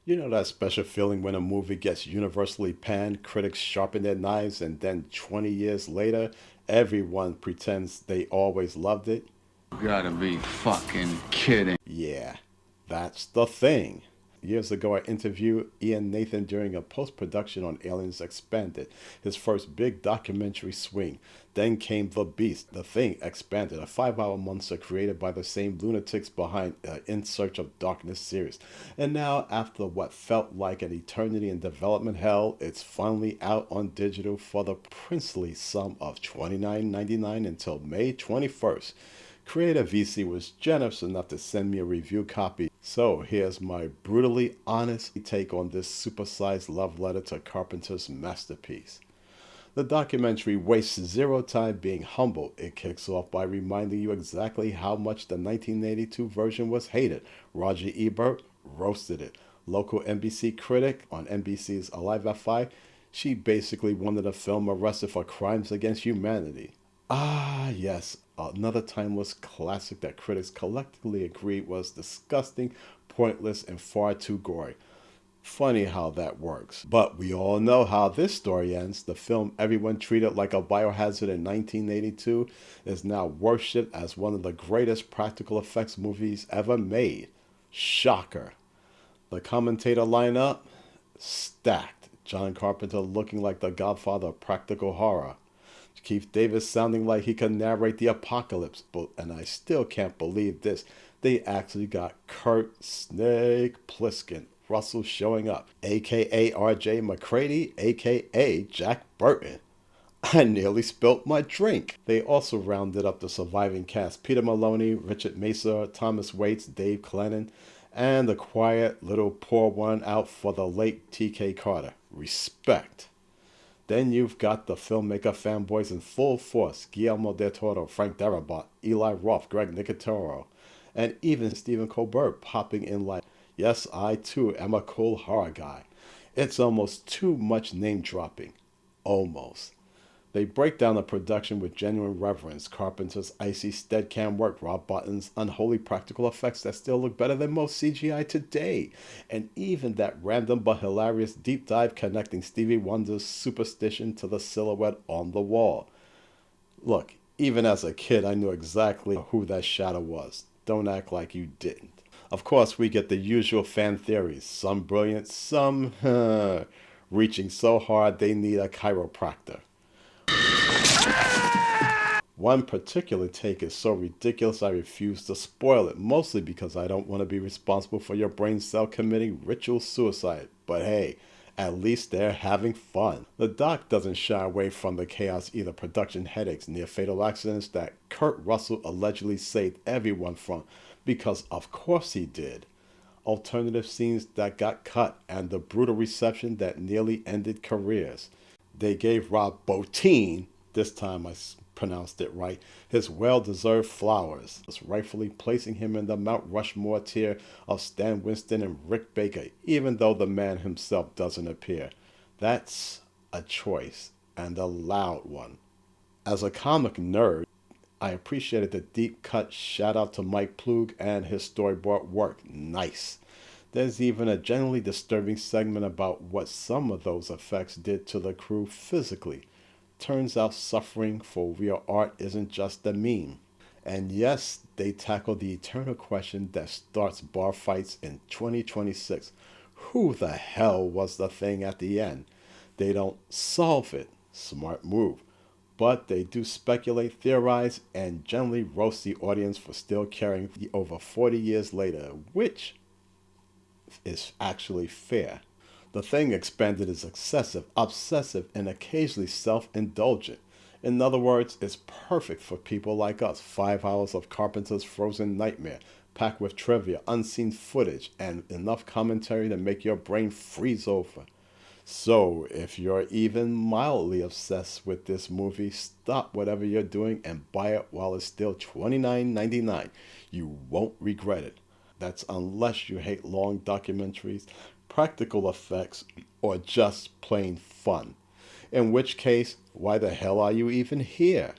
You know that special feeling when a movie gets universally panned, critics sharpen their knives, and then 20 years later, everyone pretends they always loved it? You gotta be fucking kidding. Yeah, that's the thing. Years ago, I interviewed Ian Nathan during a post production on Aliens Expanded, his first big documentary swing. Then came The Beast, The Thing Expanded, a 5 hour monster created by the same lunatics behind In Search of Darkness series. And now, after what felt like an eternity in development hell, it's finally out on digital for the princely sum of $29.99 until May 21st. Creator VC was generous enough to send me a review copy, so here's my brutally honest take on this supersized love letter to Carpenter's masterpiece. The documentary wastes zero time being humble. It kicks off by reminding you exactly how much the 1982 version was hated. Roger Ebert roasted it. Local NBC critic on NBC's Alive at 5, she basically wanted the film arrested for crimes against humanity. Ah, yes, another timeless classic that critics collectively agreed was disgusting, pointless, and far too gory. Funny how that works. But we all know how this story ends. The film everyone treated like a biohazard in 1982 is now worshipped as one of the greatest practical effects movies ever made. Shocker. The commentator lineup? Stacked. John Carpenter looking like the godfather of practical horror. Keith Davis sounding like he could narrate the apocalypse, and I still can't believe this. They actually got Kurt Snake Plissken Russell showing up, aka RJ McCready, aka Jack Burton. I nearly spilt my drink. They also rounded up the surviving cast: Peter Maloney, Richard Mesa, Thomas Waits, Dave Clennon, and the quiet little poor one out for the late T.K. Carter. Respect. Then you've got the filmmaker fanboys in full force: Guillermo del Toro, Frank Darabont, Eli Roth, Greg Nicotero, and even Stephen Colbert popping in like, yes, I too am a cool horror guy. It's almost too much name dropping. Almost. They break down the production with genuine reverence: Carpenter's icy Steadicam work, Rob Botton's unholy practical effects that still look better than most CGI today, and even that random but hilarious deep dive connecting Stevie Wonder's Superstition to the silhouette on the wall. Look, even as a kid, I knew exactly who that shadow was. Don't act like you didn't. Of course, we get the usual fan theories, some brilliant, some reaching so hard they need a chiropractor. One particular take is so ridiculous I refuse to spoil it, mostly because I don't want to be responsible for your brain cell committing ritual suicide. But hey, at least they're having fun. The doc doesn't shy away from the chaos either: production headaches, near fatal accidents that Kurt Russell allegedly saved everyone from, because of course he did. Alternative scenes that got cut, and the brutal reception that nearly ended careers. They gave Rob Bottin, this time I pronounced it right, his well-deserved flowers, rightfully placing him in the Mount Rushmore tier of Stan Winston and Rick Baker, even though the man himself doesn't appear. That's a choice, and a loud one. As a comic nerd, I appreciated the deep cut shout out to Mike Ploog and his storyboard work. Nice. There's even a generally disturbing segment about what some of those effects did to the crew physically. Turns out suffering for real art isn't just a meme. And yes, they tackle the eternal question that starts bar fights in 2026. Who the hell was the thing at the end? They don't solve it. Smart move. But they do speculate, theorize, and generally roast the audience for still caring over 40 years later, which is actually fair. The Thing Expanded is excessive, obsessive, and occasionally self-indulgent. In other words, it's perfect for people like us. 5 hours of Carpenter's frozen nightmare, packed with trivia, unseen footage, and enough commentary to make your brain freeze over. So, if you're even mildly obsessed with this movie, stop whatever you're doing and buy it while it's still $29.99. You won't regret it. That's unless you hate long documentaries, practical effects, or just plain fun. In which case, why the hell are you even here?